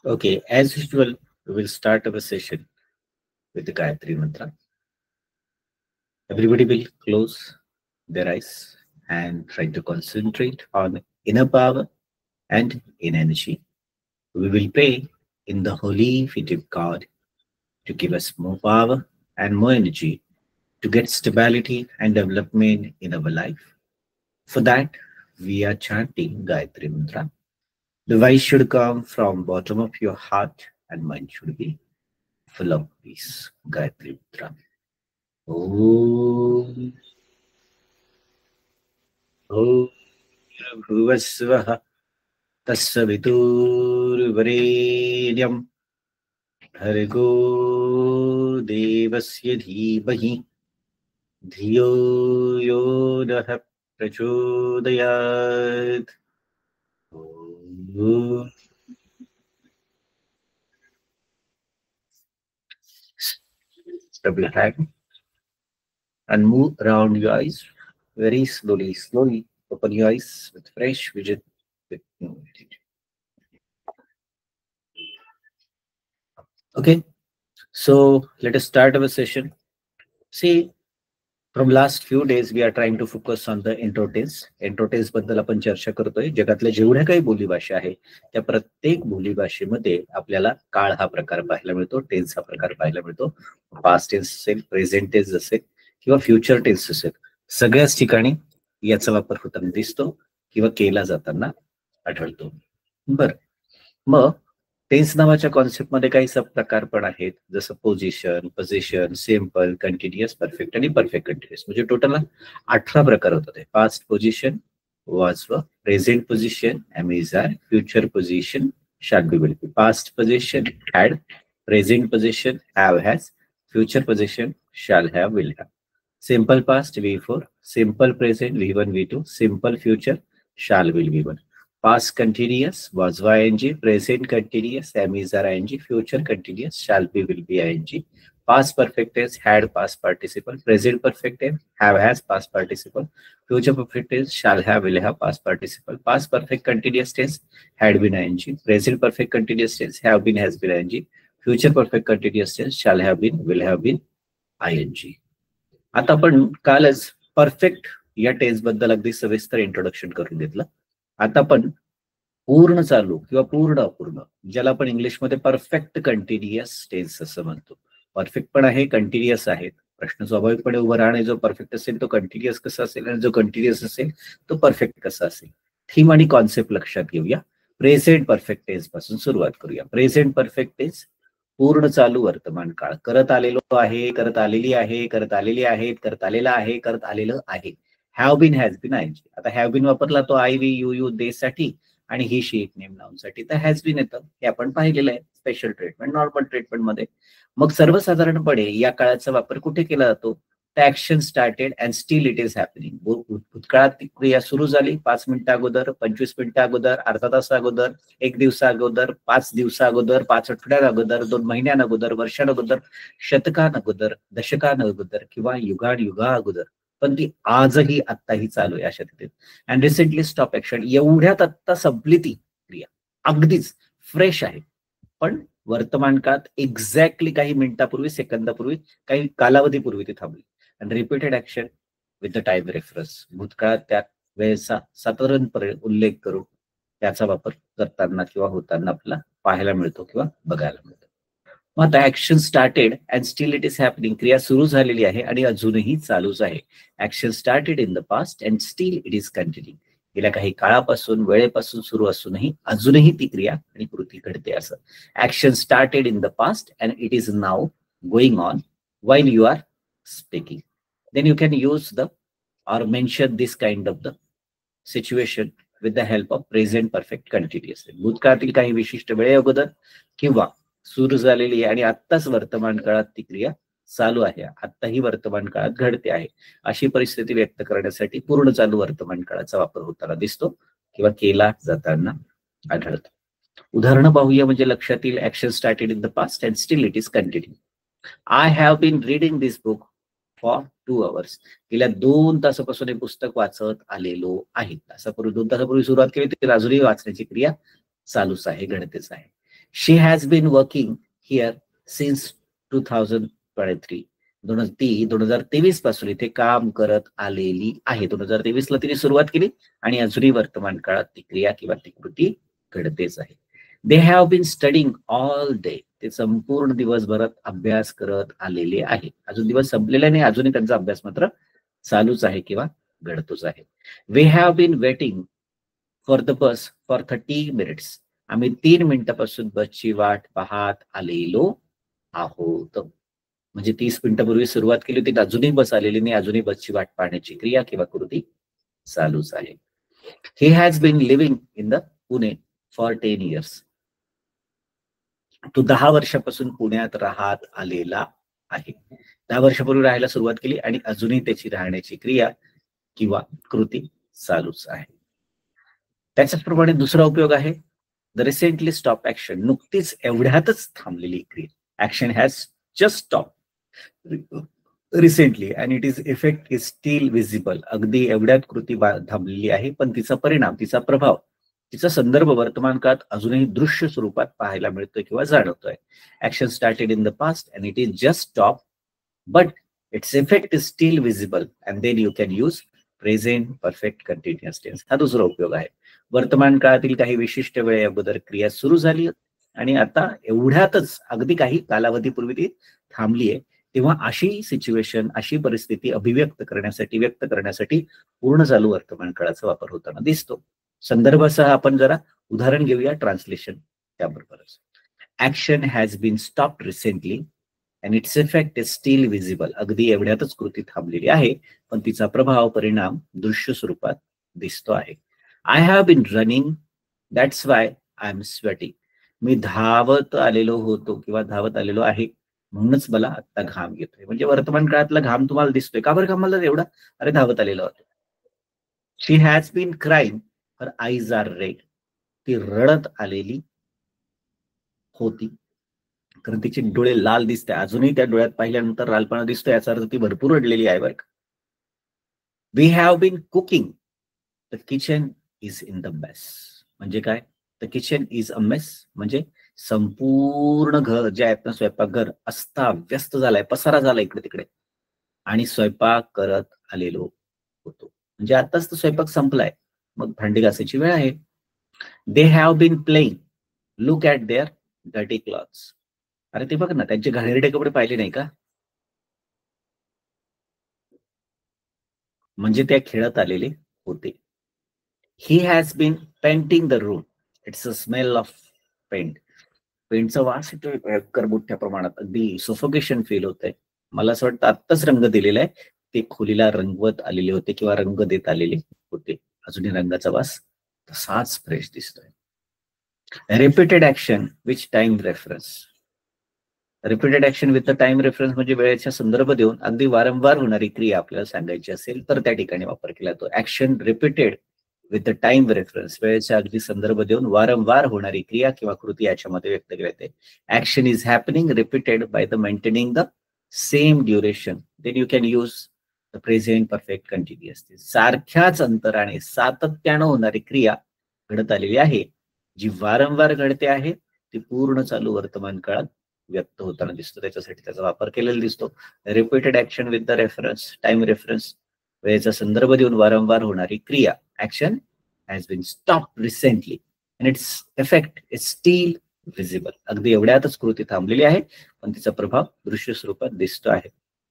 Okay, as usual, we will start our session with the Gayatri Mantra. Everybody will close their eyes and try to concentrate on inner power and inner energy. We will pray in the holy feet of God to give us more power and more energy to get stability and development in our life. For that, we are chanting Gayatri Mantra. The voice should come from bottom of your heart and mind should be full of peace. Gayatri Mantra. Om Bhuvasvah Tasya Viturvarenyam Bhargo Devasya Dhimahi Dhiyo Yonaha Prachodayat. Step your hand and move around your eyes very slowly. Slowly open your eyes with fresh vision, with new attitude. Okay, so let us start our session. See, from last few days we are trying to focus on the entrotense. Entrotense बद्दल आपण चर्चा करतोय. जगातल्या जेवढ्या काही बोलीभाषा आहे त्या प्रत्येक बोलीभाषेमध्ये आपल्याला काळ हा प्रकार पाहायला मिळतो, टेन्स हा प्रकार पाहायला मिळतो. पास्ट टेन्स असेल, प्रेझेंट टेन्स असेल किंवा फ्युचर टेन्स असेल, सगळ्याच ठिकाणी याचा वापर होताना दिसतो किंवा केला जाताना आढळतो. बर, मग टेन्स नावाच्या कॉन्सेप्टमध्ये काही सब प्रकार पण आहेत, जसं position, position, simple, continuous, perfect आणि परफेक्ट कंटिन्युअस. म्हणजे टोटल 18 प्रकार होतात. Past position, was were, present position, am is are, future position, shall be, will be. Past position had, present position have has, future position shall have, will have. Simple past V4, simple present V1 V2, simple future shall will V1. Past continuous was ing, present continuous am is are ing, future continuous shall be will be ing. Past perfect tense had past participle, present perfect tense have has past participle, future perfect tense shall have will have past participle. Past perfect continuous tense had been ing, present perfect continuous tense have been has been ing, future perfect continuous tense shall have been will have been ing. आता आपण कालच perfect या tense बद्दल अगदी सविस्तर introduction करून घेतलं. आता आपण पूर्ण चालू किंवा पूर्ण अपूर्ण, ज्याला आपण इंग्लिशमध्ये परफेक्ट कंटिन्युअस टेन्स असं म्हणतो. परफेक्ट पण आहे, कंटिन्युअस आहेत. प्रश्न स्वाभाविकपणे उभं राहणे, जो परफेक्ट असेल तो कंटिन्युअस कसा असेल आणि जो कंटिन्युअस असेल तो परफेक्ट कसा असेल. थीम आणि कॉन्सेप्ट लक्षात घेऊया. प्रेझेंट परफेक्ट टेन्स पासून सुरुवात करूया. प्रेझेंट परफेक्ट टेन्स पूर्ण चालू वर्तमान काळ. करत आलेलो आहे, करत आलेली आहे, करत आलेली आहेत, करत आलेला आहे, करत आलेलं आहे. Have been, has been, I. आता हॅव बीन वापरला तो आय, वी, यू दे साठी आणि he, she, it, name, noun साठी. तर हॅज बीन येतं, हे आपण पाहिलेलं आहे स्पेशल ट्रीटमेंट, नॉर्मल ट्रीटमेंट मध्ये. मग सर्वसाधारणपणे या काळाचा वापर कुठे केला जातो? The action started and still it is happening. भूतकाळात ती क्रिया सुरू झाली 5 मिनिटं अगोदर, 25 मिनिटं अगोदर, अर्धा तास अगोदर, 1 दिवसा अगोदर, 5 दिवसा अगोदर, 5 आठवड्यां अगोदर, 2 महिन्यां अगोदर, वर्षां अगोदर, शतकां अगोदर, दशकां अगोदर किंवा युगा अगोदर, पण ती आजही आत्ताही चालू आहे अशा तिथे. अँड रिसेंटली स्टॉप ऍक्शन, एवढ्यात आत्ता संपली ती क्रिया, अगदीच फ्रेश आहे, पण वर्तमान काळात एक्झॅक्टली काही मिनिटापूर्वी, सेकंदापूर्वी, काही कालावधीपूर्वी ती थांबली. And repeated action with the time reference, भूतकाळात त्या वेळेचा साधारणपणे उल्लेख करून त्याचा वापर करताना किंवा होताना आपल्याला पाहायला मिळतो किंवा बघायला मिळतो. मग आता action started and still it is happening, क्रिया सुरू झालेली आहे आणि अजूनही चालूच आहे. Action started in the past and still it is continuing, गेल्या काही काळापासून, वेळेपासून सुरू असूनही अजूनही ती क्रिया आणि कृती घडते असं. Action started in the past and it is now going on while you are speaking. Then you can use the or mention this kind of the situation with the help of present perfect continuous. भूतकाळातील काही विशिष्ट वेळे अगोदर किंवा सुरू झालेली आणि आत्ताच वर्तमान काळात ती क्रिया चालू आहे, आत्ताही वर्तमान काळात घडते आहे, अशी परिस्थिती व्यक्त करण्यासाठी पूर्ण चालू वर्तमान काळाचा वापर होताना दिसतो किंवा केला जाताना आढळतो. उदाहरणं पाहूया म्हणजे लक्षात येईल. Action started in the past and still it is continue. I have been reading this book for 2 hours. गेल्या 2 तासापासून हे पुस्तक वाचत आलेलो आहे. तासापूर्वी, 2 तासापूर्वी सुरुवात केली तरी अजूनही वाचण्याची क्रिया चालूच आहे, घडतेच आहे. She has been working here since 2023. 2023 पासून इथे काम करत आलेली आहे. 2023 ला तिने सुरुवात केली आणि अजूनही वर्तमान काळात ती क्रिया किंवा ती कृती घडतेच आहे. They have been studying all day. ते संपूर्ण दिवसभरात अभ्यास करत आलेले आहे. अजून दिवस संपलेला नाही, अजूनही त्यांचा अभ्यास मात्र चालूच आहे किंवा घडतोच आहे. We have been waiting for the bus for 30 minutes. आम्ही 3 मिनिटापासून बसची वाट पाहत आलेलो आहोत. म्हणजे 30 मिनिटापूर्वी सुरुवात केली होती, अजूनही बस आलेली नाही, अजूनही बसची वाट पाहण्याची क्रिया किंवा कृती चालूच आहे. He has been living in the Pune for 10 years. तो 10 वर्षापासून पुण्यात राहत आलेला आहे. 10 वर्षापूर्वी राहायला सुरुवात केली आणि अजूनही त्याची राहण्याची क्रिया किंवा कृती चालूच आहे. त्याच्याचप्रमाणे दुसरा उपयोग आहे द रिसेंटली स्टॉप ऍक्शन. नुकतीच एवढ्यातच थांबलेली क्रिया. Action has just stop recently and it is effect is still visible. अगदी एवढ्यात कृती थांबलेली आहे, पण तिचा परिणाम, तिचा प्रभाव, तिचा संदर्भ वर्तमान काळात अजूनही दृश्य स्वरूपात पाहायला मिळतोय किंवा जाणवतोय. Action started in the past and it is just stop but its effect is still visible and then you can use present perfect continuous tense. हा दुसरा उपयोग आहे. वर्तमान काळातील काही विशिष्ट वेळे अगोदर क्रिया सुरू झाली आणि आता एवढ्यातच अगदी काही कालावधीपूर्वी ती थांबली आहे, तेव्हा अशी सिच्युएशन, अशी परिस्थिती अभिव्यक्त करण्यासाठी, व्यक्त करण्यासाठी पूर्ण चालू वर्तमान काळाचा वापर होताना दिसतो. संदर्भासह आपण जरा उदाहरण घेऊया, ट्रान्सलेशन त्याबरोबरच. Action has been stopped recently and its effect is still visible. अगदी एवढ्यातच कृती थांबलेली आहे, पण तिचा प्रभाव, परिणाम दृश्य स्वरूपात दिसतो आहे. I have been running that's why I am sweating. मी धावत आलेलो होतो किंवा धावत आलेलो आहे, म्हणूनच मला आता घाम येतोय. म्हणजे वर्तमान काळातला घाम तुम्हाला दिसतोय. का बरं घामाला एवढा? अरे धावत आलेलो होतो. She has been crying her eyes are red. ती रडत आलेली होती, कारण तिचे डोळे लाल दिसते. अजूनही त्या डोळ्यात पाहिल्यानंतर लालपणा दिसतो, याचा अर्थ ती भरपूर रडलेली आहे बरं का. We have been cooking the kitchen is in the mess. म्हणजे काय? The kitchen is a mess म्हणजे संपूर्ण घर जे आहेत ना, स्वयंपाकघर अस्ताव्यस्त झालाय, पसारा झाला इकडे तिकडे, आणि स्वयंपाक करत आलेलो होतो. म्हणजे आताच तो स्वयंपाक संपलाय, मग भांडी घासायची वेळ आहे. They have been playing look at their dirty clothes. अरे ते बघ ना, त्यांचे घाणेरडे कपडे पाहिले नाही का? म्हणजे ते खेळत आलेले होते. He has been painting the room. It's a smell of paint. पेंटचा वास येतोय भयंकर मोठ्या प्रमाणात, अगदी सफोकेशन फील होतंय. मला असं वाटतं आत्ताच रंग दिलेला आहे, ते खोलीला रंगवत आलेले होते किंवा रंग देत आलेले होते. अजूनही रंगाचा वास तसाच फ्रेश दिसतोय. Repeated action which time reference. Repeated action with the time reference म्हणजे वेळेचा संदर्भ देऊन अगदी वारंवार होणारी क्रिया आपल्याला सांगायची असेल तर त्या ठिकाणी वापर केला जातो. Action repeated with the time reference, वेळेचा अगदी संदर्भ देऊन वारंवार होणारी क्रिया किंवा कृती याच्यामध्ये व्यक्त केली जाते. Action is happening repeated by the maintaining the same duration, then you can use the present perfect continuous. सारख्याच अंतराने सातत्यानं होणारी क्रिया घडत आलेली आहे, जी वारंवार घडते आहे, ती पूर्ण चालू वर्तमान काळात व्यक्त होताना दिसतो. त्याच्यासाठी त्याचा वापर केलेला दिसतो. Repeated action with the reference, time reference, वेळेचा संदर्भ देऊन वारंवार होणारी क्रिया. Action has been stop recently and its effect is still visible. अगदी एवढ्यातच कृती थांबलेली आहे, पण तिचा प्रभाव दृश्य स्वरूपात दिसतो आहे.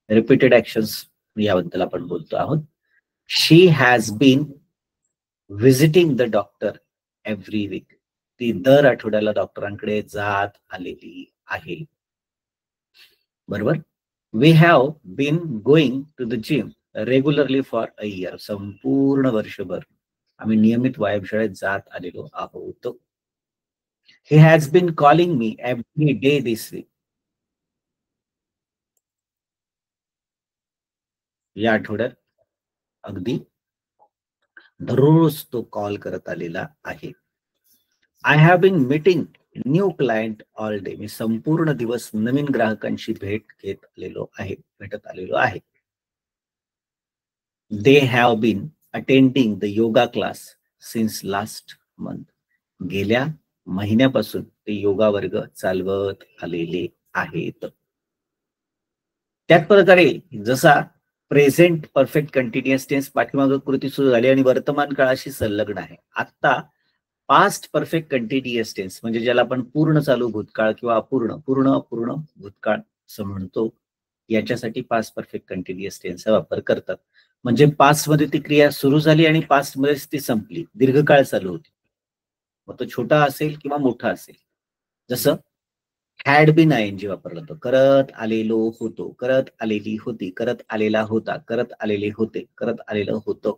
रिपीटेड ऍक्शन्स याबद्दल आपण बोलतो आहोत. She has been visiting the doctor every week. ती दर आठवड्याला डॉक्टरांकडे जात आलेली आहे. बरोबर. We have been going to the gym regularly for a year. संपूर्ण वर्षभर आम्ही नियमित व्यायामशाळेत जात आलेलो आहोत. He has been calling me every day this week. या आठवड्यात अगदी दररोज तो कॉल करत आलेला आहे. I have been meeting new client all day. मी संपूर्ण दिवस नवीन ग्राहकांशी भेटत आलेलो आहे. They have been attending the yoga class since last month. गेल्या महिन्यापासून ते योगा वर्ग चालवत आलेले आहेत. त्याच प्रकारे जसा प्रेझेंट परफेक्ट कंटिन्युअस टेन्स पाठीमागे कृती सुरू झाली आणि वर्तमान काळाशी संलग्न आहे. आता पास्ट परफेक्ट कंटिन्युअस टेन्स म्हणजे ज्याला आपण पूर्ण चालू भूतकाळ किंवा अपूर्ण पूर्ण अपूर्ण भूतकाळ असं म्हणतो, याच्यासाठी पास्ट परफेक्ट कंटिन्युअस टेन्सचा वापर करतात. म्हणजे पास्ट मध्ये ती क्रिया सुरू झाली आणि पास्ट मध्येच ती संपली, दीर्घकाळ चालू होती. मग तो छोटा असेल किंवा मोठा असेल. जसं हॅड बीन आयएनजी वापरलं होतं, करत आलेलो होतो, करत आलेली होती, करत आलेला होता, करत आलेले होते, करत आलेलं होतं.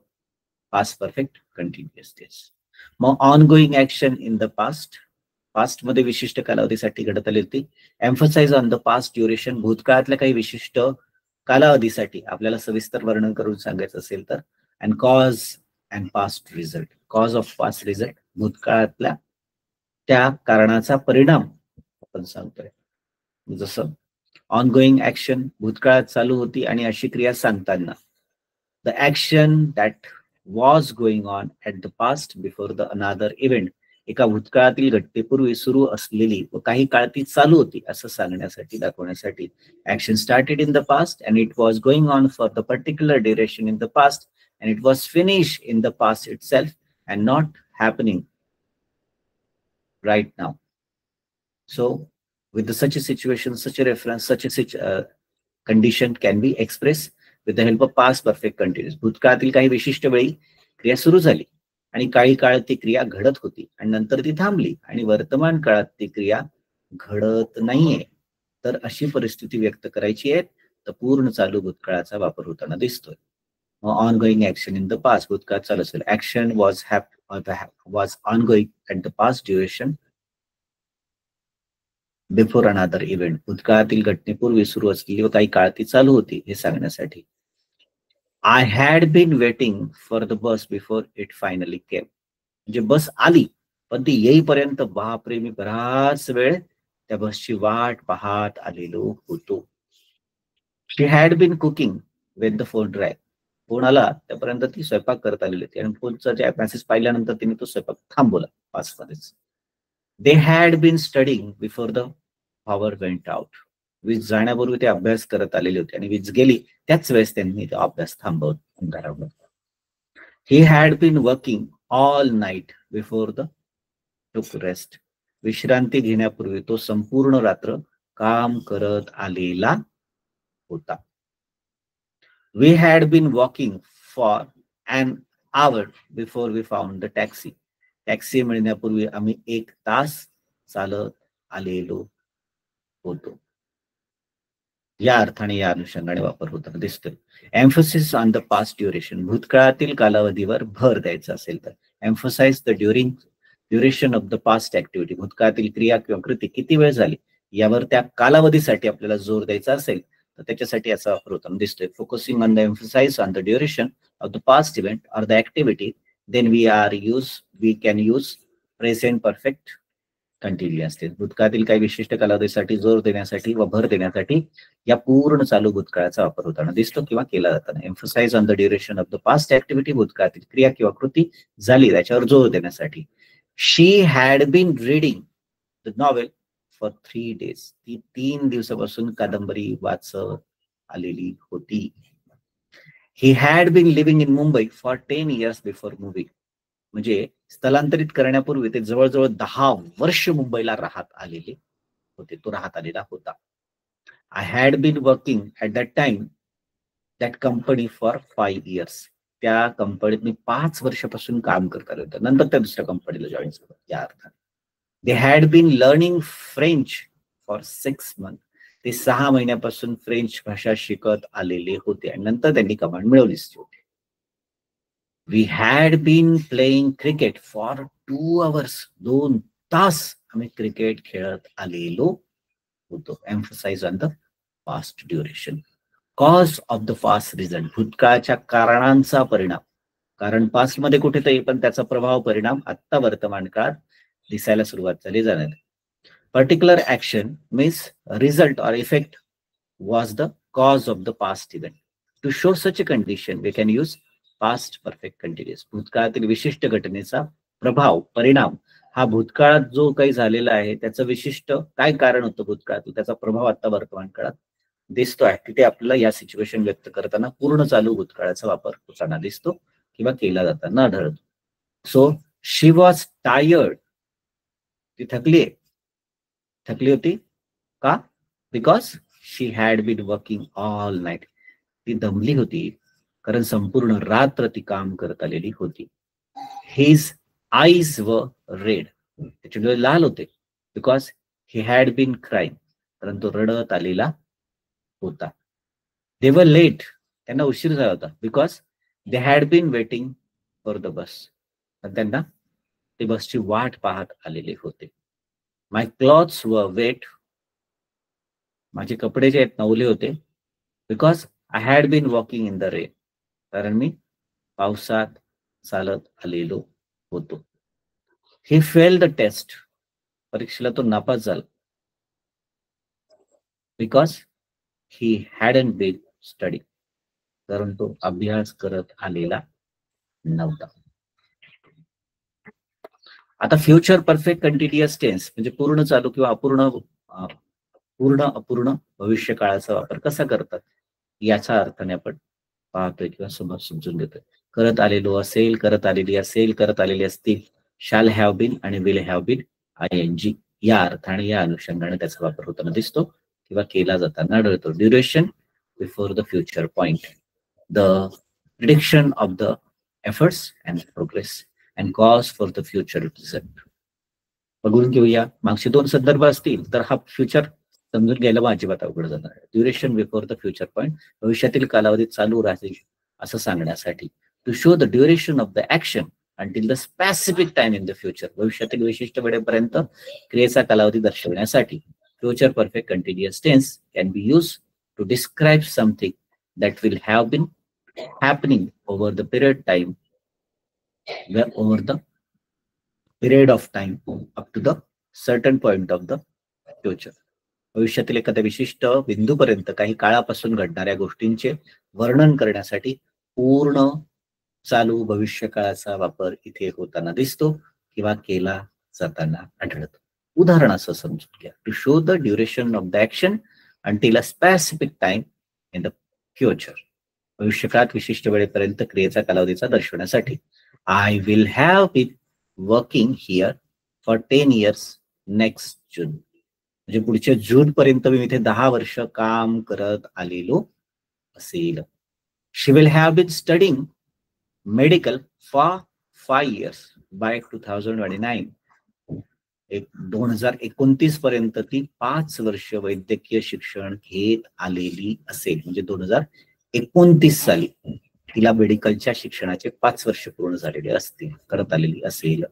Past perfect continuous tense. मग ongoing action in the past, past मध्ये विशिष्ट कालावधीसाठी घडत आली होती. Emphasize on the past duration, भूतकाळातल्या काही विशिष्ट कालावधीसाठी आपल्याला सविस्तर वर्णन करून सांगायचं असेल तर. And cause and past result, cause of past result, भूतकाळातल्या त्या कारणाचा परिणाम आपण सांगतोय. जसं ऑन गोईंग ऍक्शन भूतकाळात चालू होती आणि अशी क्रिया सांगताना the action that was going on at the past before the another event, एका भूतकाळातील घटनेपूर्वी सुरू असलेली व काही काळ ती चालू होती असं सांगण्यासाठी दाखवण्यासाठी. Action started in the past and it was going on for the particular duration in the past and it was finish in the past it self and not happening right now. So with such a situation, such a reference, such a condition can be expressed with the help of past perfect continuous. भूतकाळातील काही विशिष्ट वेळी क्रिया सुरू झाली आणि काही काळ ती क्रिया घडत होती आणि नंतर ती थांबली आणि वर्तमान काळात ती क्रिया घडत नाहीये, तर अशी परिस्थिती व्यक्त करायची आहे तर पूर्ण चालू भूतकाळाचा वापर होताना दिसतोय. On going action in the past, भूतकाळात चालू असेल. Action was ongoing at the past duration before अनादर इव्हेंट, भूतकाळातील घटनेपूर्वी सुरू असलेली व काही काळ ती चालू होती हे सांगण्यासाठी. I had been waiting for the bus before it finally came, म्हणजे बस आली पण ती येईपर्यंत बापरे मी बराच वेळ त्या बसची वाट पाहत आलेलो होतो. She had been cooking when the phone dry, phone आला त्यापर्यंत ती स्वयंपाक करत आलेली होती आणि फोनचा जे मेसेज पाहिल्यानंतर तिने तो स्वयंपाक थांबवला पाचमध्येच. They had been studying before the power went out, वीज जाण्यापूर्वी ते अभ्यास करत आलेले होते आणि वीज गेली त्याच वेळेस त्यांनी तो अभ्यास थांबवला. He had been working all night before the took rest, विश्रांती घेण्यापूर्वी तो संपूर्ण रात्र काम करत आलेला होता. We had been walking for an hour before we found the taxi. Taxi मिळण्यापूर्वी आम्ही 1 तास चालत आलेलो होतो. या अर्थाने या अनुषंगाने वापर होताना दिसतोय. Emphasis on the past duration, भूतकाळातील कालावधीवर भर द्यायचा असेल तर. Emphasize the duration of the past activity, भूतकाळातील क्रिया किंवा कृती किती वेळ झाली यावर त्या कालावधीसाठी आपल्याला जोर द्यायचा असेल तर त्याच्यासाठी याचा वापर होताना दिसतोय. Focusing on the emphasize on the duration of the past event or the activity, then we can use present perfect continuous tense. भूतकाळातील काही विशिष्ट कालावधीसाठी जोर देण्यासाठी व भर देण्यासाठी या पूर्ण चालू भूतकाळाचा वापर होताना दिसतो किंवा केला जाताना. Emphasize on the duration of the past activity, भूतकाळातील क्रिया किंवा कृती झाली त्याच्यावर जोर देण्यासाठी. She had been reading the novel for 3 days, ती 3 दिवसापासून कादंबरी वाचत आलेली होती. He had been living in Mumbai for 10 years before moving, म्हणजे स्थलांतरित करण्यापूर्वी ते जवळजवळ 10 वर्ष मुंबईला राहत आलेले होते, तो राहत आलेला होता. I had been working at that time that company for 5 years, त्या कंपनीत मी 5 वर्षापासून काम करत आलो होतो, नंतर त्या दुसऱ्या कंपनीला जॉईन झालो या अर्थाने. They had been learning French for 6 months, ते 6 महिन्यापासून फ्रेंच भाषा शिकत आलेले होते आणि नंतर त्यांनी कमांड मिळवलीच होती. We had been playing cricket for 2 hours, 2 तास आम्ही क्रिकेट खेळत आलेलो होतो. Emphasize on the past duration. Cause of the past result, भूतकाळाच्या कारणांचा परिणाम, कारण पास्ट मध्ये कुठेतरी पण त्याचा प्रभाव परिणाम आता वर्तमान काळात दिसायला सुरुवात झाली जाणार. Particular action means result or effect was the cause of the past event. To show such a condition we can use past perfect continuous, भूतकाळातील विशिष्ट घटनेचा प्रभाव परिणाम हा भूतकाळात जो काही झालेला आहे त्याचं विशिष्ट काय कारण होतं भूतकाळात, त्याचा प्रभाव आता वर्तमान काळात दिसतो आहे. तिथे आपल्याला या सिच्युएशन व्यक्त करताना पूर्ण चालू भूतकाळाचा वापर होताना दिसतो किंवा केला जाताना आढळतो. So she was tired. ती थकली होती का? Because she had been working all night. ती दमली होती कारण संपूर्ण रात्र ती काम करत आलेली होती. His eyes were red. त्याचे डोळे लाल होते because he had been crying. कारण तो रडत आलेला होता. दे वर लेट. त्यांना उशीर झाला होता because they had been waiting for the bus. त्यांना ते बसची वाट पाहत आलेले होते. My clothes were wet. माझे कपडे जे आहेत ओले होते because I had been walking in the rain. कारण मी पावसात चालत आलेलो होतो. He fail the test. परीक्षेला तो नापास झाला because he hadn't been study. कारण तो अभ्यास करत आलेला नव्हता. आता फ्युचर परफेक्ट कंटिन्युअस टेन्स म्हणजे पूर्ण चालू किंवा अपूर्ण भविष्य काळाचा वापर कसा करतात याच्या अर्थाने आपण पाहतोय किंवा समजून घेतोय. करत आलेलो असेल, करत आलेली असेल, करत आलेली असतील, शॅल हॅव बीन आणि विल हॅव बीन ING या अर्थाने या अनुषंगाने त्याचा वापर होताना दिसतो किंवा केला जाताना आढळतो. Duration before the future point. The prediction of the efforts and progress and cause for the future result. बघून घेऊया. मागचे दोन संदर्भ असतील तर हा फ्युचर समजून घ्यायला अजिबात अवघड जाणार आहे. Duration before the future point भविष्यातील कालावधीत चालू राहतील असं सांगण्यासाठी. To show the duration of the action until the specific time in the future. भविष्यातील विशिष्ट वेळेपर्यंत क्रियेचा कालावधी दर्शवण्यासाठी future perfect continuous tense can be use to describe something that will have been happening over the period time over the period of time up to the certain point of the future. भविष्यातील एखाद्या विशिष्ट बिंदूपर्यंत काही काळापासून घडणाऱ्या गोष्टींचे वर्णन करण्यासाठी पूर्ण चालू भविष्य काळाचा वापर इथे होताना दिसतो किंवा केला जाताना आढळतो. उदाहरण असं समजून घ्या. To show the duration of the action until a specific time in the future. भविष्य काळात विशिष्ट वेळेपर्यंत क्रियेचा कालावधीचा दर्शवण्यासाठी. I will have been working here for 10 years next June. म्हणजे पुढच्या जून पर्यंत मी इथे 10 वर्ष काम करत आलेलो असेल. She will have been studying medical for 5 years by 2029. 2029 पर्यंत ती 5 वर्ष वैद्यकीय शिक्षण घेत आलेली असेल. म्हणजे 2029 साली तिला मेडिकलच्या शिक्षणाचे 5 वर्ष पूर्ण झालेले असतील, करत आलेली असेल.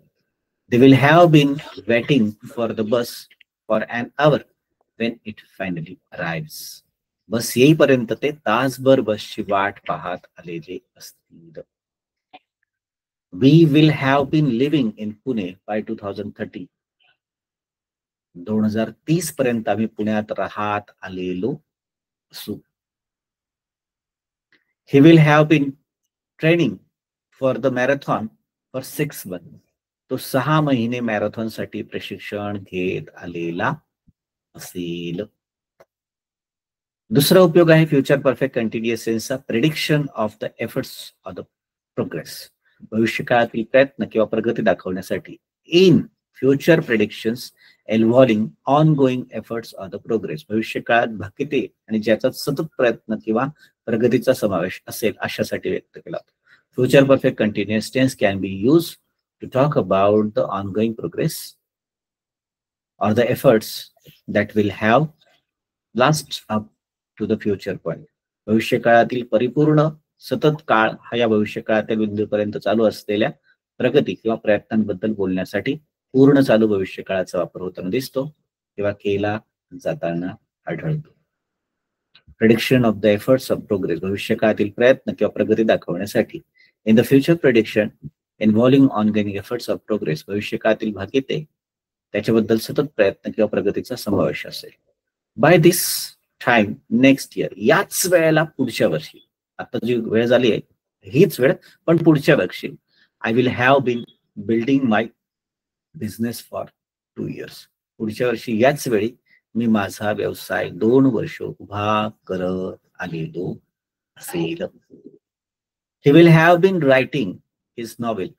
They will have been waiting for the bus for an hour when it finally arrives. Bus येईपर्यंत ते तासभर बसची वाट पाहत आलेले असतील. We will have been living in Pune by 2030. 2030 पर्यंत आम्ही पुण्यात राहत आलेलो असू. He will have been training for the marathon for 6 months. तो 6 महिने मॅरेथॉन साठी प्रशिक्षण घेत आलेला असेल. दुसरा उपयोग आहे फ्युचर परफेक्ट कंटिन्युअस टेन्सचा. Prediction of the efforts of the progress. भविष्य काळातील प्रयत्न किंवा प्रगती दाखवण्यासाठी. In future predictions involving ongoing efforts of the progress. भविष्य काळात भाकिते आणि ज्याचा सतत प्रयत्न किंवा प्रगतीचा समावेश असेल अशासाठी व्यक्त केला. Future perfect continuous tense can be use to talk about the ongoing progress or the efforts that will have last up to the future point. भविष्य काळातील परिपूर्ण सतत काळ हा या भविष्य काळातील बिंदूपर्यंत चालू असलेल्या प्रगती किंवा प्रयत्नांबद्दल बोलण्यासाठी पूर्ण चालू भविष्य काळाचा वापर होताना दिसतो किंवा केला जाताना आढळतो. Prediction of the efforts of progress. भविष्य काळातील प्रयत्न किंवा प्रगती दाखवण्यासाठी. In the future prediction involving ongoing efforts of progress. भविष्य काळातील भाकिते त्याच्याबद्दल सतत प्रयत्न किंवा प्रगतीचा समावेश असेल. By this time next year. याच वेळेला पुढच्या वर्षी. आता जी वेळ झाली आहे हीच वेळ पण पुढच्या वर्षी. I will have been building my business for 2 years. पुढच्या वर्षी याच वेळी मी माझा व्यवसाय 2 वर्ष उभा करत आलेलो असेल. He will have been writing his novel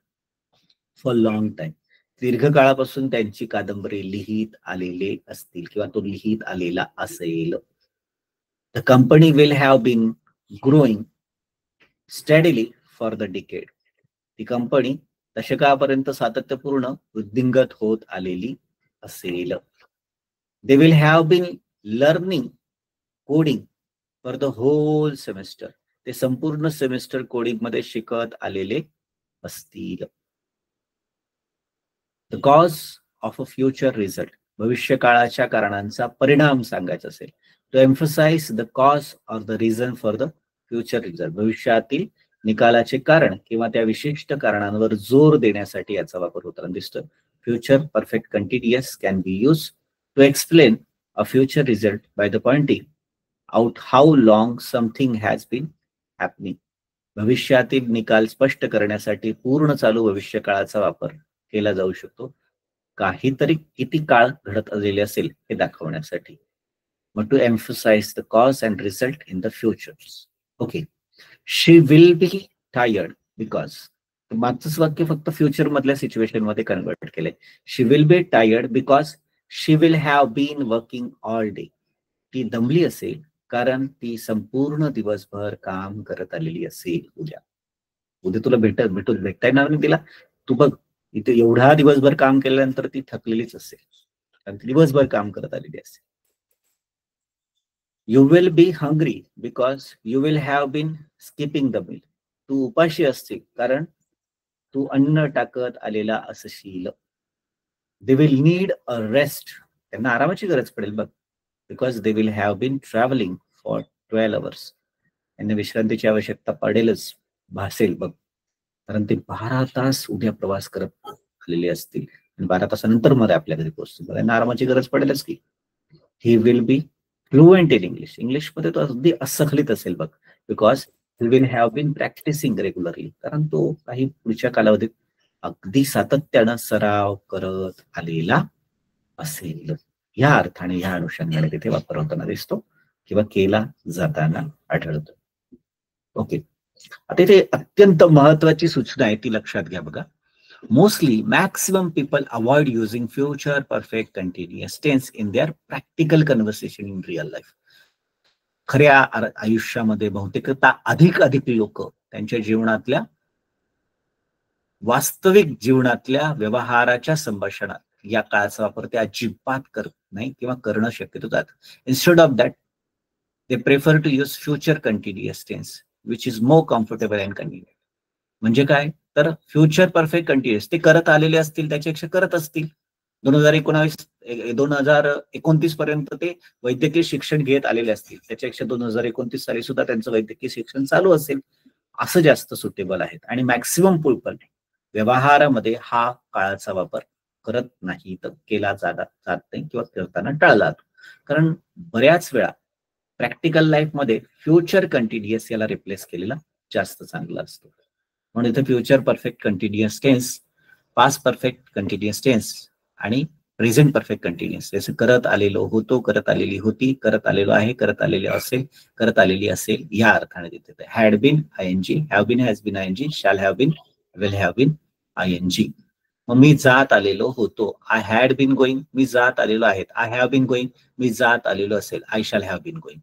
for long time. दीर्घकाळापासून त्यांची कादंबरी लिहित आलेले असतील किंवा तो लिहित आलेला असेल. The company will have been growing steadily for the decade. ती कंपनी दशकापर्यंत सातत्यपूर्ण वृद्धिंगत होत आलेली असेल. They will have been learning coding for the whole semester. ते संपूर्ण सेमेस्टर कोडिंग मध्ये शिकत आलेले असतील. The cause of a future result. भविष्य काळाच्या कारणांचा परिणाम सांगायचा असेल. To emphasize the cause or the reason for the future result. भविष्यातील निकालाचे कारण किंवा त्या विशिष्ट कारणांवर जोर देण्यासाठी याचा वापर होताना दिसतो. Future perfect continuous can be used to explain a future result by the pointing out how long something has been happening. भविष्यातील निकाल स्पष्ट करण्यासाठी पूर्ण चालू भविष्य काळाचा वापर केला जाऊ शकतो. काहीतरी किती काळ घडत आलेले असेल हे दाखवण्यासाठी. But to emphasize the cause and result in the futures. Okay. She will be tired because. मागचंच वाक्य फक्त फ्युचर मधल्या सिच्युएशन मध्ये कन्वर्ट केलंय. She will be tired because she will have been working all day. ती दमली असेल कारण ती संपूर्ण दिवसभर काम करत आलेली असेल. उद्या तुला भेटता येणार नाही तिला. तू बघ इथे एवढा दिवसभर काम केल्यानंतर ती थकलेलीच असेल कारण ती दिवसभर काम करत आलेली असेल. You will be hungry because you will have been skipping the meal. तू उपाशी असशील कारण तू अन्न टाकत आलेला असशील. They will need a rest. त्यांना आरामाची गरज पडेल बघ. Because they will have been traveling for 12 hours. त्यांना विश्रांतीची आवश्यकता पडेलच भासेल बघ कारण ते 12 तास उद्या प्रवास करत आलेले असतील आणि 12 तासानंतर मध्ये आपल्या घरी पोहोचतील. त्यांना आरामाची गरज पडेलच की. He will be fluent in English. English मध्ये तो अगदी असखलीत असेल बघ. Because he will have been practicing regularly. कारण तो काही पुढच्या कालावधीत अगदी सातत्यानं सराव करत आलेला असेल. या अर्थाने या अनुषंगाने तिथे वापर होताना दिसतो किंवा केला जाताना आढळतो. ओके. आता इथे अत्यंत महत्वाची सूचना आहे ती लक्षात घ्या बघा. Mostly, maximum people avoid using future perfect continuous tense in their practical conversation in real life. खऱ्या आयुष्यामध्ये बहुतेकता अधिक लोक त्यांच्या जीवनातल्या वास्तविक जीवनातल्या व्यवहाराच्या संभाषणात या काळाचा वापर ते अजिबात करत नाही किंवा करणं शक्यतो जात. Instead of that they prefer to use future continuous tense which is more comfortable and convenient. म्हणजे तर फ्युचर परफेक्ट कंटिन्युअस ते करत आलेले असतील त्याच्यापेक्षा करत असतील. 2029 पर्यंत ते वैद्यकीय शिक्षण घेत आलेले असतील त्याच्यापेक्षा 2029 साली सुद्धा त्यांचं वैद्यकीय शिक्षण चालू असेल. असं जास्त सुटेबल आहेत आणि मॅक्सिमम पीपल व्यवहारामध्ये हा काळाचा वापर करत नाही तर केला जात नाही किंवा करताना टाळला जातो. कारण बऱ्याच वेळा प्रॅक्टिकल लाईफ मध्ये फ्युचर कंटिन्युअस याला रिप्लेस केलेला जास्त चांगला असतो. म्हणून इथे future perfect continuous tense, past perfect continuous tense आणि प्रेझेंट परफेक्ट कंटिन्युअस जसं करत आलेलो होतो, करत आलेली होती, करत आलेलो आहे, करत आलेले असेल, करत आलेली असेल या अर्थाने तिथे had been ING, have been has been ING, shall have been, will have been ING. मग मी जात आलेलो होतो, आय हॅड बीन गोईंग, मी जात आलेलो आहे, आय हॅव बीन गोईंग, मी जात आलेलो असेल, I shall have been going.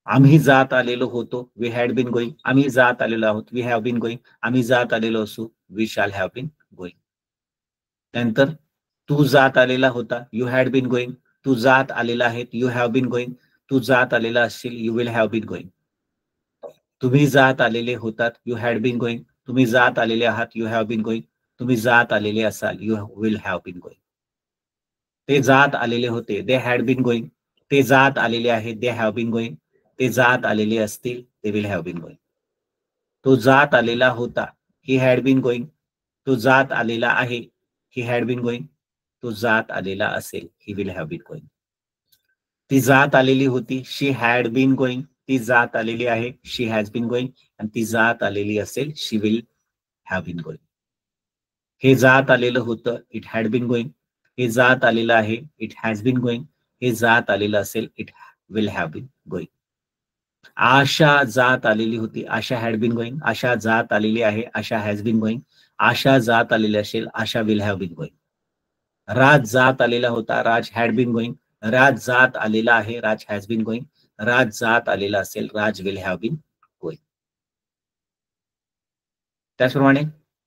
आम्ही जात आलेलो होतो, वी हॅड बीन गोईंग, आम्ही जात आलेलो आहोत, वी हॅव बीन गोईंग, आम्ही जात आलेलो असू, we shall have been going. त्यानंतर तू जात आलेला होता, यू हॅड बीन गोईंग, तू जात आलेला आहे, यू हॅव बीन गोईंग, तू जात आलेला असशील, you will have been going. तुम्ही जात आलेले होतात, यू हॅड बीन गोईंग, तुम्ही जात आलेले आहात, यू हॅव बीन गोईंग, तुम्ही जात आलेले असाल, you will have been going. ते जात आलेले होते, दे हॅड बीन गोईंग, ते जात आलेले आहेत, दे हॅव बीन गोईंग, ते जात आलेले असतील, they will have been going. तो जात आलेला होता, ही हॅड बीन गोईंग, तो जात आलेला आहे, ही हॅड बीन गोईंग, तो जात आलेला असेल, he will have been going. ती जात आलेली होती, शी हॅड बीन गोईंग, ती जात आलेली आहे, शी हॅज बीन गोईंग, आणि ती जात आलेली असेल, she will have been going. हे जात आलेलं होतं, इट हॅड बीन गोइंग. हे जात आलेलं आहे, इट हॅज बीन गोइंग. हे जात आलेलं असेल, it will have been going. Asha जात आलेली होती, Asha had been going. Asha जात आलेली आहे, Asha has been going. Asha जात आलेली असेल, Asha will have been going. Raj जात आलेला होता, Raj had been going. Raj जात आलेला आहे, Raj has been going. Raj जात आलेला असेल, Raj will have been going. त्याचप्रमाणे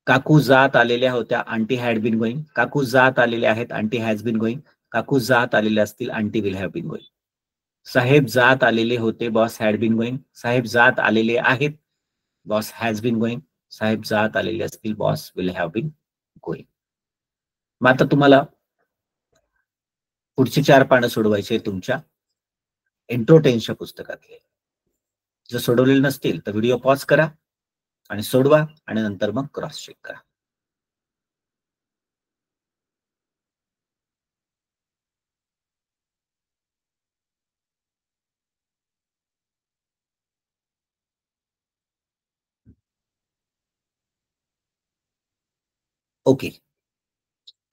काकू जात आलेल्या होत्या, आंटी हॅड बीन गोइंग. काकू जात आलेले आहेत, आंटी हॅज बीन गोइंग. काकू जात आलेले असतील, aunty will have been going. साहेब जात आलेले होते, बॉस हॅड बीन गोइंग. साहेब जात आलेले आहेत, बॉस हॅज बीन गोइंग. साहेब जात आलेले असतील, boss will have been going. मग आता तुम्हाला पुढची 4 पानं सोडवायची तुमच्या इंट्रोटेन्सच्या पुस्तकातले. जर सोडवलेले नसतील तर व्हिडिओ पॉज करा आणि सोडवा आणि नंतर मग क्रॉस चेक करा. ओके.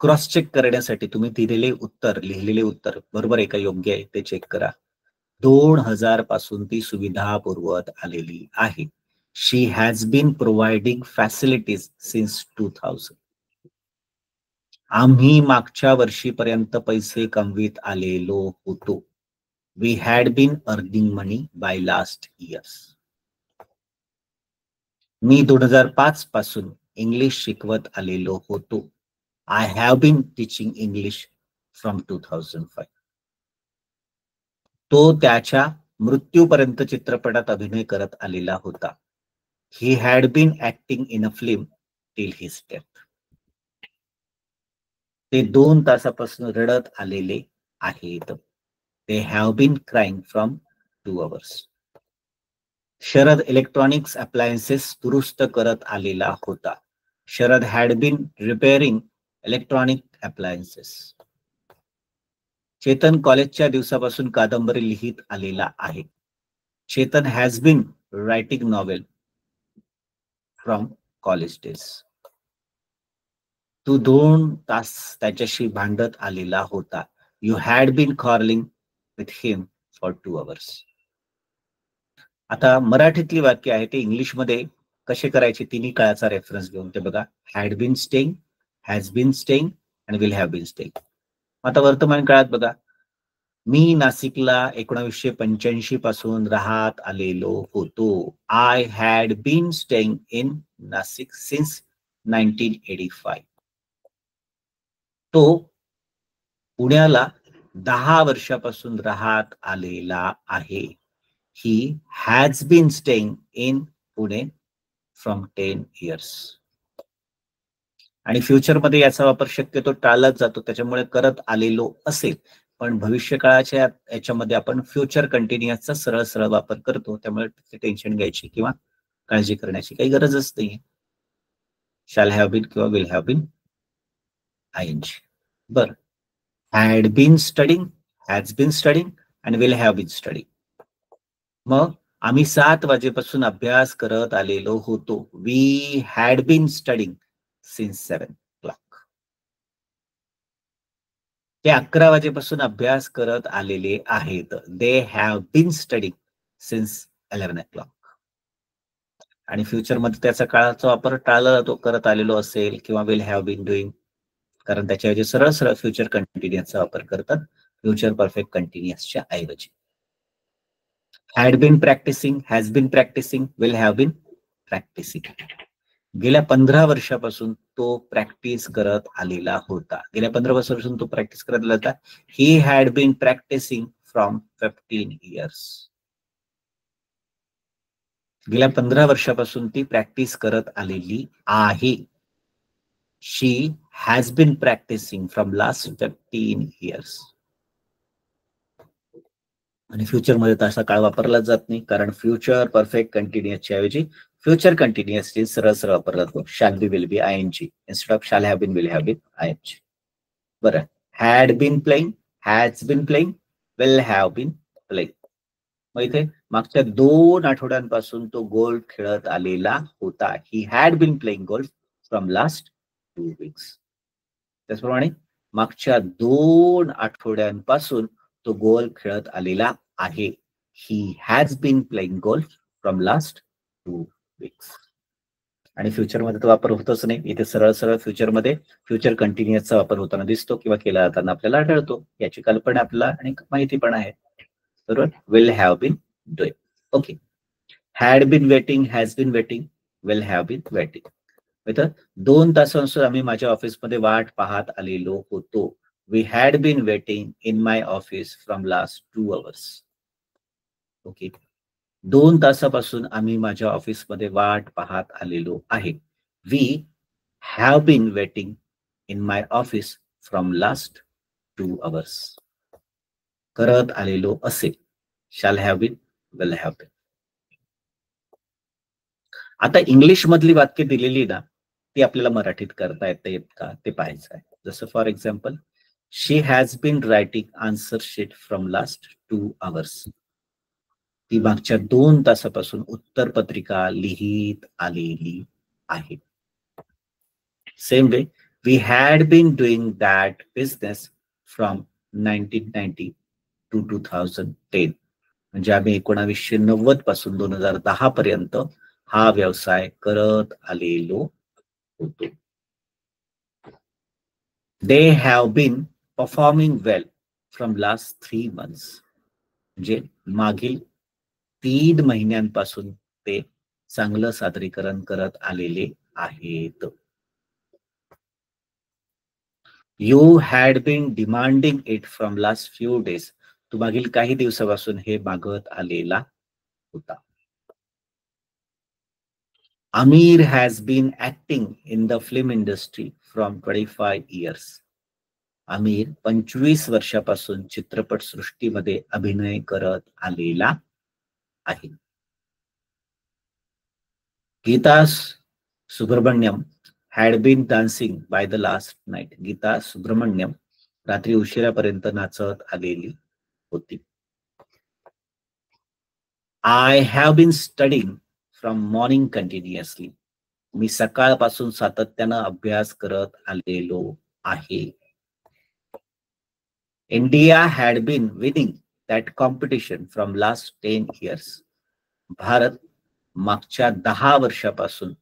क्रॉस चेक करण्यासाठी तुम्ही लिहिलेले उत्तर बरोबर आहे का, योग्य आहे ते चेक करा. 2000 पासून ती सुविधा पुरवत आलेली आहे. She has been providing facilities since 2000. आम्ही मागच्या वर्षीपर्यंत पैसे कमवीत आलेलो होतो. We had been earning money by last years. मी 2005 पासून इंग्लिश शिकवत आलेलो होतो. I have been teaching English from 2005. तो त्याच्या मृत्यूपर्यंत चित्रपटात अभिनय करत आलेला होता. He had been acting in a film till his death. ते 2 तासापासून रडत आलेले आहेत. They have been crying from 2 hours. Sharad electronics appliances दुरुस्त करत आलेला होता. Sharad had been repairing electronic appliances. Chetan कॉलेजच्या दिवसापासून कादंबरी लिहित आलेला आहे. Chetan has been writing novel from college days. तू 2 तास त्याच्याशी भांडत आलेला होता. You had been quarrelling with him for 2 hours. आता मराठीतली वाक्य आहे ते इंग्लिशमध्ये कसे करायचे तिन्ही काळाचा रेफरन्स घेऊन ते बघा. Had been staying, has been staying आणि विल हॅव बीन स्टेइंग. आता वर्तमान काळात बघा. मी नाशिकला 1985 पासून राहत आलेलो होतो. I had been staying in Nashik since 1985. तो पुण्याला 10 वर्षापासून राहत आलेला आहे. He has been staying in Pune from 10 years. आणि फ्युचरमध्ये याचा वापर शक्यतो टाळलाच जातो, त्याच्यामुळे करत आलेलो असेल. पण भविष्यकाळाच्या याच्यामध्ये आपण फ्युचर कंटिन्युअसचा सरळ सरळ वापर करतो, त्यामुळे टेन्शन घ्यायची किंवा काळजी करण्याची काही गरजच नाहीये. शॅल हॅव बीन किंवा विल हॅव बीन आयएनजी. बर. Had been studying, has been studying आणि विल हॅव बीन स्टडिंग. मग आम्ही 7 वाजेपासून अभ्यास करत आलेलो होतो. We had been studying since 7 o'clock. ते 11 वाजेपासून अभ्यास करत आलेले आहेत. They have been studying since 11 o'clock. आणि फ्युचरमध्ये त्याचा काळाचा वापर टाळला जातो, करत आलेलो असेल किंवा विल हॅव बीन डुईंग, कारण त्याच्याऐवजी सरळ सरळ फ्युचर कंटिन्युअसचा वापर करतात फ्युचर परफेक्ट कंटिन्युअसच्या ऐवजी. Had been practising, has been practising, will have been practising. गेल्या 15 वर्षापासून तो प्रॅक्टिस करत आलेला होता. गेल्या 15 वर्षापासून तो प्रॅक्टिस करत आलेला होता. He had been practising from 15 years. गेल्या 15 वर्षापासून ती प्रॅक्टिस करत आलेली आहे. She has been practising from last 15 years. आणि फ्युचरमध्ये तर असा काळ वापरला जात नाही, कारण फ्युचर परफेक्ट कंटिन्युअसच्या ऐवजी फ्युचर कंटिन्युअसली सरळ सरळ वापरला जातो. Shall be, will be, ING instead of shall have been, will have been, ING. बरं. Had been playing, has been playing, will have been playing. मग इथे मागच्या 2 आठवड्यांपासून तो गोल्फ खेळत आलेला होता. He had been playing golf from last 2 weeks. त्याचप्रमाणे मागच्या 2 आठवड्यांपासून तो गोल्फ खेळत आलेला आहे. He has been playing golf from last 2 weeks. आणि फ्युचरमध्ये तो वापर होतच नाही. इथे सरळ सरळ फ्युचरमध्ये फ्युचर कंटिन्युअसचा वापर होताना दिसतो किंवा केला जाताना आपल्याला आढळतो. याची कल्पना आपल्याला आणि माहिती पण आहे. बरोबर. Will have been doing. Okay. Had been waiting, has been waiting, will have been waiting. इथं 2 तासांपासून आम्ही माझ्या ऑफिसमध्ये वाट पाहत आलेलो होतो. We had been waiting in my office from last 2 hours. Okay. 2 तासापासून आम्ही माझ्या ऑफिसमध्ये वाट पाहत आलेलो आहे. We have been waiting in my office from last 2 hours. करत आलेलो असेल. Shall have been, will have been. आता इंग्लिश मधली वाक्य दिलेली ना ती आपल्याला मराठीत करता येत का ते पाहायचं आहे. जसं for example, she has been writing answer sheet from last 2 hours. ती मागच्या 2 तासापासून उत्तर पत्रिका लिहित आलेली आहे. Same way, we had been doing that business from 1990 to 2010. म्हणजे आम्ही 1990 पासून 2010 पर्यंत हा व्यवसाय करत आलेलो होतो. They have been performing well from last 3 months. म्हणजे मागील 3 महिन्यांपासून ते चांगलं सादरीकरण करत आलेले आहेत. You had been demanding it from last few days. तू मागील काही दिवसापासून हे मागत आलेला होता. Amir has been acting in the film industry from 25 years. Aamir 25 वर्षापासून चित्रपट सृष्टीमध्ये अभिनय करत आलेला आहे. Gita Subramaniam had been dancing by the last night. Gita Subramaniam रात्री उशिरापर्यंत नाचत आलेली होती. I have been studying from morning continuously. मी सकाळपासून सातत्यानं अभ्यास करत आलेलो आहे. India had been winning that competition from last 10 years. Bharat मागच्या 10 वर्षापासून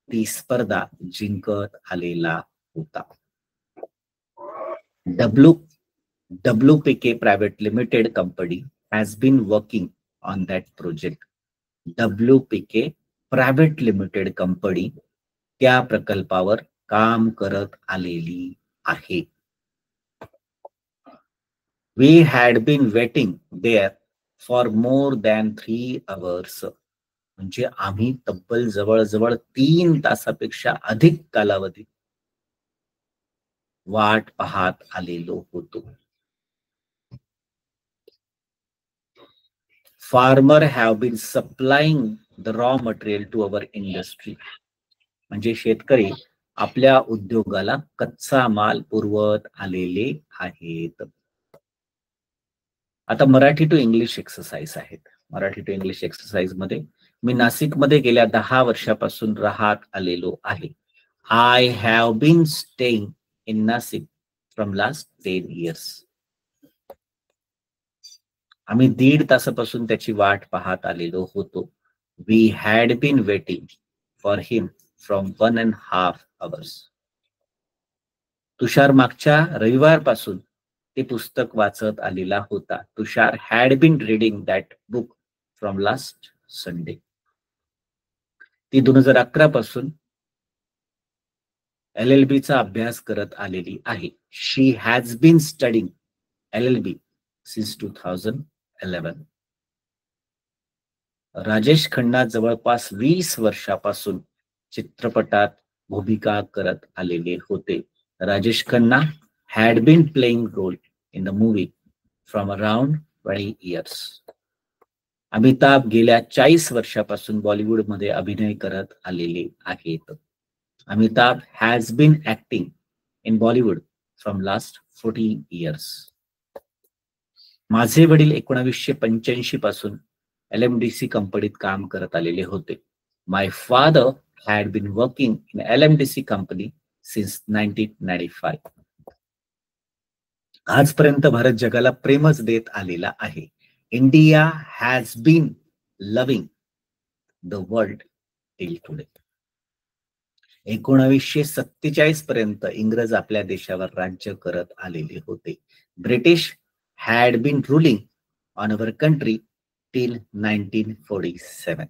ती स्पर्धा जिंकत आलेला होता. WPK Private Limited company has been working on that project. WPK Private Limited company त्या प्रकल्पावर काम करत आलेली आहे. We had been waiting there for more than 3 hours. म्हणजे आम्ही तब्बल जवळजवळ 3 तासापेक्षा अधिक कालावधी वाट पाहत आलेलो होतो. Farmer have been supplying the raw material to our industry. म्हणजे शेतकरी आपल्या उद्योगाला कच्चा माल पुरवत आलेले आहेत. आता मराठी टू इंग्लिश एक्सरसाइज आहेत. मराठी टू इंग्लिश एक्सरसाइज मध्ये मी नाशिकमध्ये गेल्या 10 वर्षापासून राहत आलेलो आहे. I have been staying in Nashik from last 10 years. आम्ही 1.5 तासापासून त्याची वाट पाहत आलेलो होतो. We had been waiting for him from 1.5 hours. Tushar मागच्या रविवारपासून ते पुस्तक वाचत आलेला होता. Tushar had been reading that book from last Sunday. ती 2011 पासून LLB चा अभ्यास करत आलेली आहे. She has been studying LLB since 2011. Rajesh Khanna जवळपास 20 वर्षापासून चित्रपटात भूमिका करत आलेले होते. Rajesh Khanna had been playing role in the movie from around 20 years. Amitabh गेल्या 40 वर्षापासून बॉलिवूड मध्ये अभिनय करत आलेले आहेत. Amitabh has been acting in Bollywood from last 14 years. माझे वडील 1985 पासून LMDC कंपनीत काम करत आलेले होते. My father had been working in LMDC company since 1995. आजपर्यंत भारत जगाला प्रेमच देत आलेला आहे. India has been loving the world till today. 1947 पर्यंत इंग्रज आपल्या देशावर राज्य करत आलेले होते. British had been ruling on our country till 1947.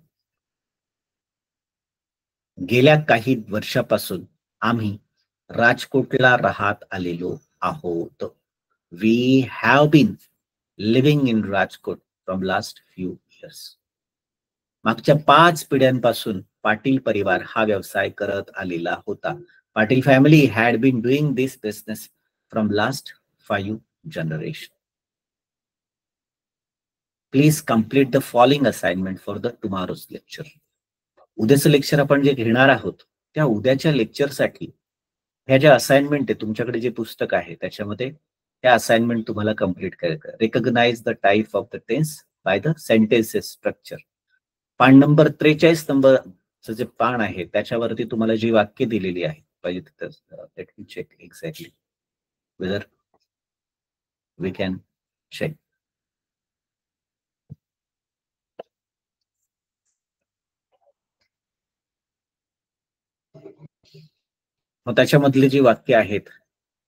गेल्या काही वर्षापासून आम्ही राजकोटला राहत आलेलो आहोत. We have been living in Rajkot from last few years. मागच्या 5 पिढ्यांपासून पाटील परिवार हा व्यवसाय करत आलेला होता. Patil family had been doing this business from last 5 generations. Please complete the following assignment for the tomorrow's lecture. उद्याचं लेक्चर आपण जे घेणार आहोत त्या उद्याच्या लेक्चरसाठी ह्या ज्या असाइनमेंट आहे, तुमच्याकडे जे पुस्तक आहे त्याच्यामध्ये त्या असाइनमेंट तुम्हाला कंप्लीट करायचं. Recognise the type of the tense by the sentences structure. पान नंबर 43 नंबरचं जे पान आहे त्याच्यावरती तुम्हाला जी वाक्य दिलेली आहे पाहिजे तिथं let me check exactly whether we can check. मग त्याच्यामधली जी वाक्य आहेत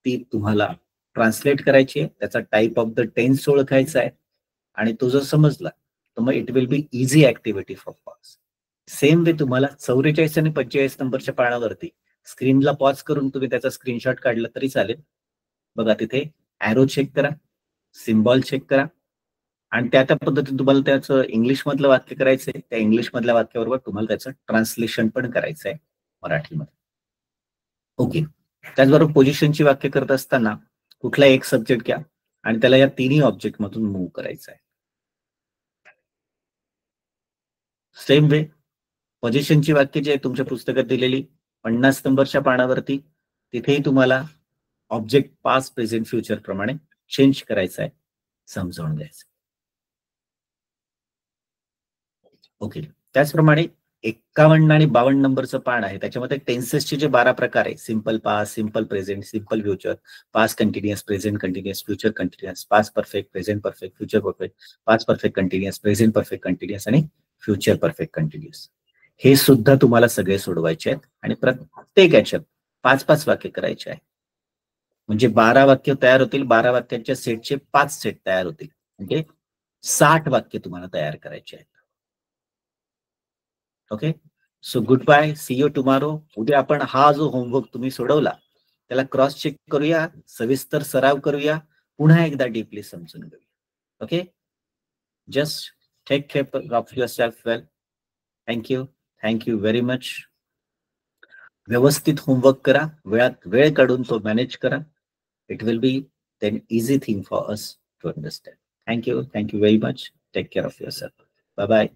ती तुम्हाला ट्रान्सलेट करायची आहे. त्याचा टाइप ऑफ द टेन्स ओळखायचा आहे आणि तो जर समजला तर मग it will B easy activity for pause. Same way तुम्हाला 44 आणि 45 नंबरच्या पानावरती स्क्रीनला पॉज करून तुम्ही त्याचा स्क्रीनशॉट काढला तरी चालेल. बघा तिथे ॲरो चेक करा, सिम्बॉल चेक करा आणि त्या पद्धतीने तुम्हाला त्याचं इंग्लिश मधलं वाक्य करायचंय. त्या इंग्लिश मधल्या वाक्याबरोबर तुम्हाला त्याचं ट्रान्सलेशन पण करायचं आहे मराठीमध्ये. ओके. त्याचबरोबर पोझिशनची वाक्य करत असताना कुठला एक सब्जेक्ट घ्या आणि त्याला या तिन्ही ऑब्जेक्ट मधून मूव्ह करायचं आहे. सेम वे पोझिशनची वाक्य जी आहे तुमच्या पुस्तकात दिलेली 50 नंबरच्या पानावरती तिथेही तुम्हाला ऑब्जेक्ट पास्ट प्रेझेंट फ्युचर प्रमाणे चेंज करायचं आहे, समजावून द्यायचं. ओके. त्याचप्रमाणे 51 आणि 52 नंबरचं पान आहे त्याच्यामध्ये टेन्सेसचे जे 12 प्रकार आहे, simple past, simple present, simple future, past continuous, present continuous, future continuous, past perfect, present perfect, future perfect, past perfect continuous, present perfect continuous आणि फ्युचर परफेक्ट कंटिन्युअस. हे सुद्धा तुम्हाला सगळे सोडवायचे आहेत आणि प्रत्येक याच्यात 5-5 वाक्य करायचे आहे. म्हणजे 12 वाक्य तयार होतील. 12 वाक्यांच्या सेटचे 5 सेट तयार होतील. म्हणजे 60 वाक्य तुम्हाला तयार करायचे आहेत. Okay. So goodbye, see you tomorrow. उद्या आपण हा जो होमवर्क तुम्ही सोडवला त्याला क्रॉस चेक करूया, सविस्तर सराव करूया, पुन्हा एकदा डीपली समजून घेऊया. Okay. Just take care of yourself well. Thank you very much. व्यवस्थित होमवर्क करा, वेळात वेळ काढून तो मॅनेज करा. It will be then easy thing for us to understand. Thank you very much. Take care of yourself. Bye bye.